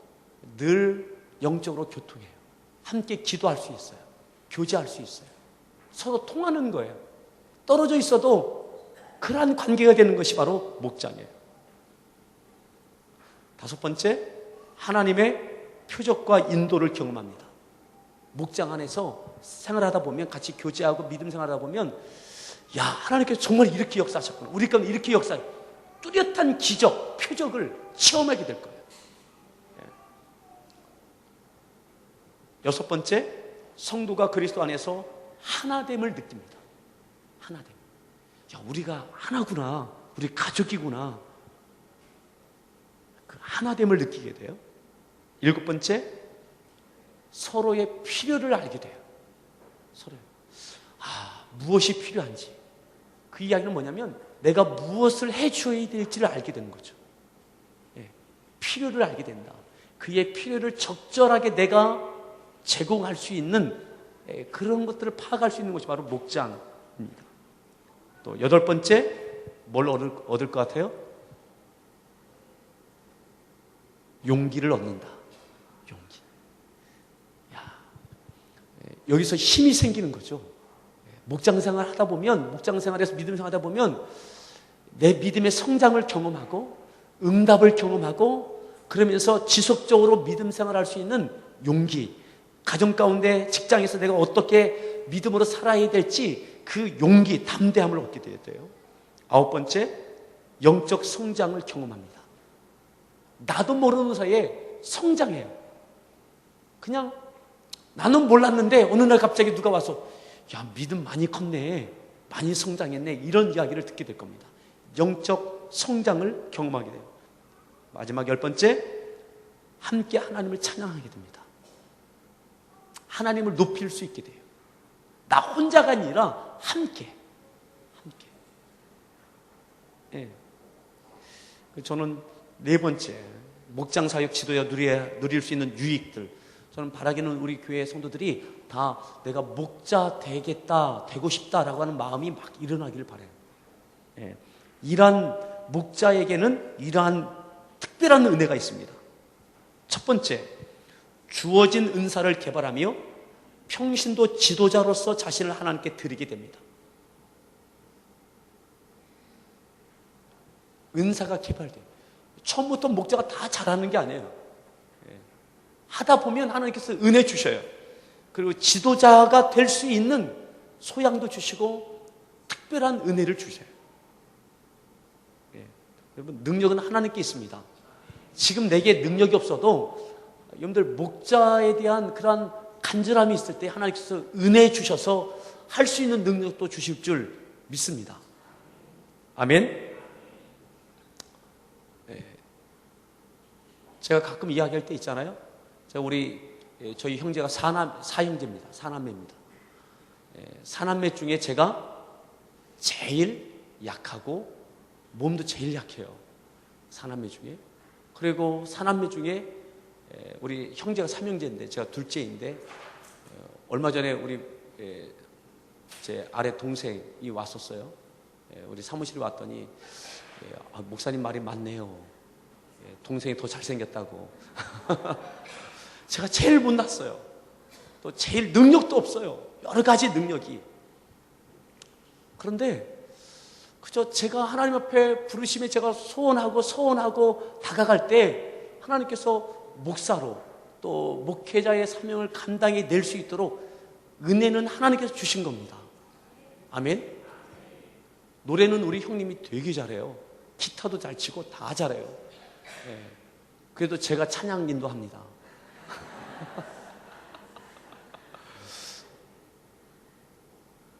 [SPEAKER 2] 늘 영적으로 교통해요. 함께 기도할 수 있어요. 교제할 수 있어요. 서로 통하는 거예요. 떨어져 있어도 그러한 관계가 되는 것이 바로 목장이에요. 다섯 번째, 하나님의 표적과 인도를 경험합니다. 목장 안에서 생활하다 보면, 같이 교제하고 믿음 생활하다 보면, 야, 하나님께서 정말 이렇게 역사하셨구나, 우리 가운데 이렇게 역사, 뚜렷한 기적, 표적을 체험하게 될 거예요. 여섯 번째, 성도가 그리스도 안에서 하나됨을 느낍니다. 하나됨. 야, 우리가 하나구나, 우리 가족이구나, 그 하나됨을 느끼게 돼요. 일곱 번째, 서로의 필요를 알게 돼요. 서로. 무엇이 필요한지. 그 이야기는 뭐냐면, 내가 무엇을 해줘야 될지를 알게 되는 거죠. 필요를 알게 된다. 그의 필요를 적절하게 내가 제공할 수 있는 그런 것들을 파악할 수 있는 것이 바로 목장입니다. 또 여덟 번째, 뭘 얻을 것 같아요? 용기를 얻는다. 용기. 여기서 힘이 생기는 거죠. 목장 생활 하다 보면, 목장 생활에서 믿음 생활 하다 보면 내 믿음의 성장을 경험하고 응답을 경험하고, 그러면서 지속적으로 믿음 생활할 수 있는 용기, 가정 가운데, 직장에서 내가 어떻게 믿음으로 살아야 될지 그 용기, 담대함을 얻게 돼요. 아홉 번째, 영적 성장을 경험합니다. 나도 모르는 사이에 성장해요. 그냥 나는 몰랐는데 어느 날 갑자기 누가 와서, 야, 믿음 많이 컸네, 많이 성장했네, 이런 이야기를 듣게 될 겁니다. 영적 성장을 경험하게 돼요. 마지막 열 번째, 함께 하나님을 찬양하게 됩니다. 하나님을 높일 수 있게 돼요. 나 혼자가 아니라 함께. 저는 네 번째, 목장 사역 지도에 누릴 수 있는 유익들, 저는 바라기는 우리 교회 성도들이 다 내가 목자 되겠다, 되고 싶다라고 하는 마음이 막 일어나기를 바라요. 이러한 목자에게는 이러한 특별한 은혜가 있습니다. 첫 번째, 주어진 은사를 개발하며 평신도 지도자로서 자신을 하나님께 드리게 됩니다. 은사가 개발돼요. 처음부터 목자가 다 잘하는 게 아니에요. 하다 보면 하나님께서 은혜 주셔요. 그리고 지도자가 될 수 있는 소양도 주시고 특별한 은혜를 주셔요. 여러분, 능력은 하나님께 있습니다. 지금 내게 능력이 없어도 여러분들 목자에 대한 그런 간절함이 있을 때 하나님께서 은혜 주셔서 할 수 있는 능력도 주실 줄 믿습니다. 아멘. 제가 가끔 이야기할 때 있잖아요. 저희 형제가 사형제입니다. 사남매입니다. 사남매 중에 제가 제일 약하고 몸도 제일 약해요. 사남매 중에. 그리고 사남매 중에 우리 형제가 삼형제인데 제가 둘째인데 얼마 전에 우리 제 아래 동생이 왔었어요. 우리 사무실에 왔더니 목사님 말이 맞네요. 동생이 더 잘생겼다고. 제가 제일 못났어요. 또 제일 능력도 없어요. 여러 가지 능력이. 그런데 그저 제가 하나님 앞에 부르심에 제가 소원하고 다가갈 때 하나님께서 목사로 또 목회자의 사명을 감당해 낼 수 있도록 은혜는 하나님께서 주신 겁니다. 아멘. 노래는 우리 형님이 되게 잘해요. 기타도 잘 치고 다 잘해요. 그래도 제가 찬양 인도합니다.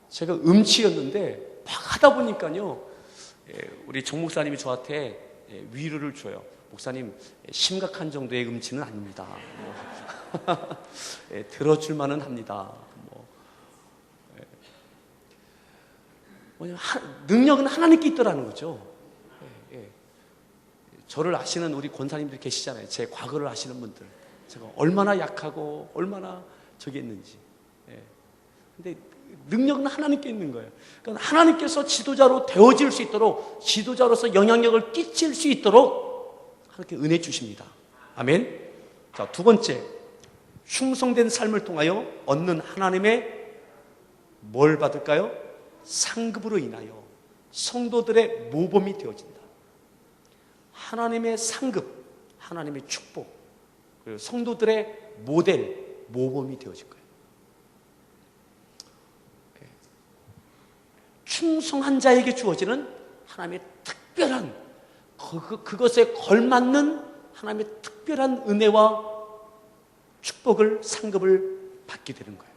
[SPEAKER 2] 제가 음치였는데 막 하다 보니까요, 우리 정 목사님이 저한테 위로를 줘요. 목사님, 심각한 정도의 음치는 아닙니다. 들어줄 만은 합니다. 능력은 하나님께 있더라는 거죠. 저를 아시는 우리 권사님들 계시잖아요. 제 과거를 아시는 분들. 제가 얼마나 약하고 얼마나 저기 했는지. 근데 능력은 하나님께 있는 거예요. 그러니까 하나님께서 지도자로 되어질 수 있도록, 지도자로서 영향력을 끼칠 수 있도록 하나님께 은혜 주십니다. 아멘. 자, 두 번째, 충성된 삶을 통하여 얻는 하나님의 뭘 받을까요? 상급으로 인하여 성도들의 모범이 되어진다. 하나님의 상급, 하나님의 축복, 그리고 성도들의 모델, 모범이 되어질 거예요. 충성한 자에게 주어지는 하나님의 특별한, 그것에 걸맞는 하나님의 특별한 은혜와 축복을, 상급을 받게 되는 거예요.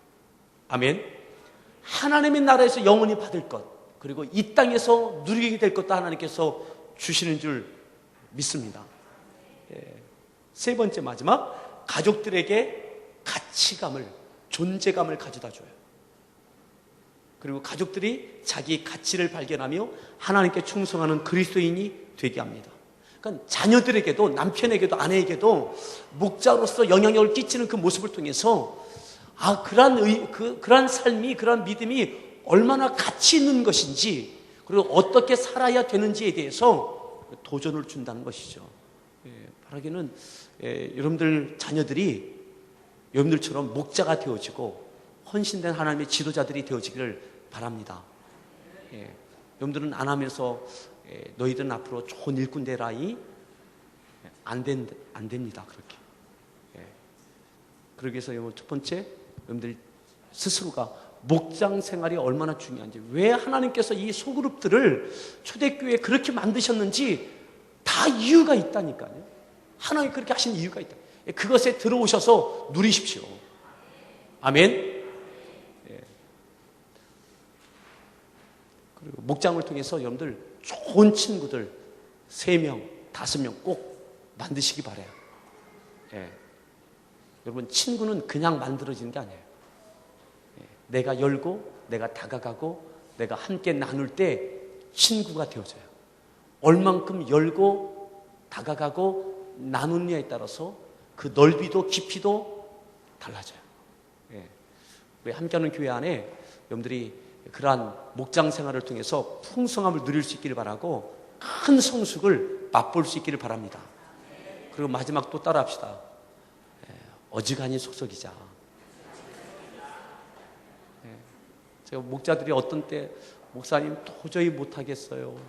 [SPEAKER 2] 아멘. 하나님의 나라에서 영원히 받을 것, 그리고 이 땅에서 누리게 될 것도 하나님께서 주시는 줄 믿습니다. 세 번째, 마지막, 가족들에게 가치감을, 존재감을 가져다 줘요. 그리고 가족들이 자기 가치를 발견하며 하나님께 충성하는 그리스도인이 되게 합니다. 그러니까 자녀들에게도, 남편에게도, 아내에게도 목자로서 영향력을 끼치는 그 모습을 통해서 그러한 삶이, 그러한 믿음이 얼마나 가치 있는 것인지, 그리고 어떻게 살아야 되는지에 대해서 도전을 준다는 것이죠. 바라기는 여러분들 자녀들이 여러분들처럼 목자가 되어지고 헌신된 하나님의 지도자들이 되어지기를 바랍니다. 여러분들은 안 하면서 너희들은 앞으로 좋은 일꾼 되라이 안 됩니다. 그렇게. 그러기 위해서 여러분, 첫 번째, 여러분들 스스로가 목장 생활이 얼마나 중요한지, 왜 하나님께서 이 소그룹들을 초대교회에 그렇게 만드셨는지 다 이유가 있다니까요. 하나님 그렇게 하신 이유가 있다. 그것에 들어오셔서 누리십시오. 아멘. 그리고 목장을 통해서 여러분들 좋은 친구들 3명, 5명 꼭 만드시기 바라요. 여러분, 친구는 그냥 만들어지는 게 아니에요. 내가 열고, 내가 다가가고, 내가 함께 나눌 때 친구가 되어져요. 얼만큼 열고, 다가가고, 나누느냐에 따라서 그 넓이도 깊이도 달라져요. 우리 함께하는 교회 안에 여러분들이 그러한 목장 생활을 통해서 풍성함을 누릴 수 있기를 바라고, 큰 성숙을 맛볼 수 있기를 바랍니다. 그리고 마지막 또 따라합시다. 어지간히 속썩이자. 제가 목자들이 어떤 때 목사님 도저히 못하겠어요.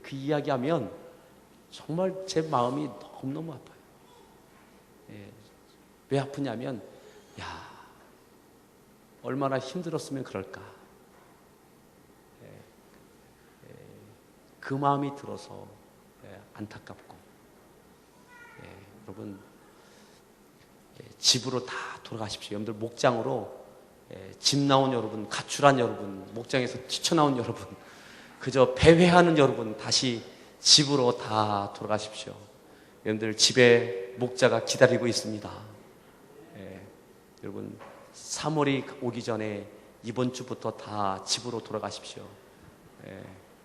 [SPEAKER 2] 그 이야기하면 정말 제 마음이 너무너무 아파요. 왜 아프냐면 야, 얼마나 힘들었으면 그럴까. 그 마음이 들어서 안타깝고. 여러분 집으로 다 돌아가십시오. 여러분들 목장으로 집 나온 여러분, 가출한 여러분, 목장에서 뛰쳐나온 여러분, 그저 배회하는 여러분 다시 집으로 다 돌아가십시오. 여러분들 집에 목자가 기다리고 있습니다. 여러분 3월이 오기 전에 이번 주부터 다 집으로 돌아가십시오.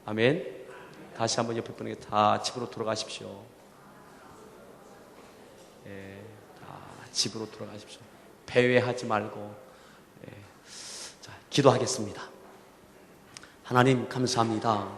[SPEAKER 2] 아멘. 다시 한번 옆에 분에게 다 집으로 돌아가십시오. 다 집으로 돌아가십시오. 배회하지 말고. 자, 기도하겠습니다. 하나님 감사합니다.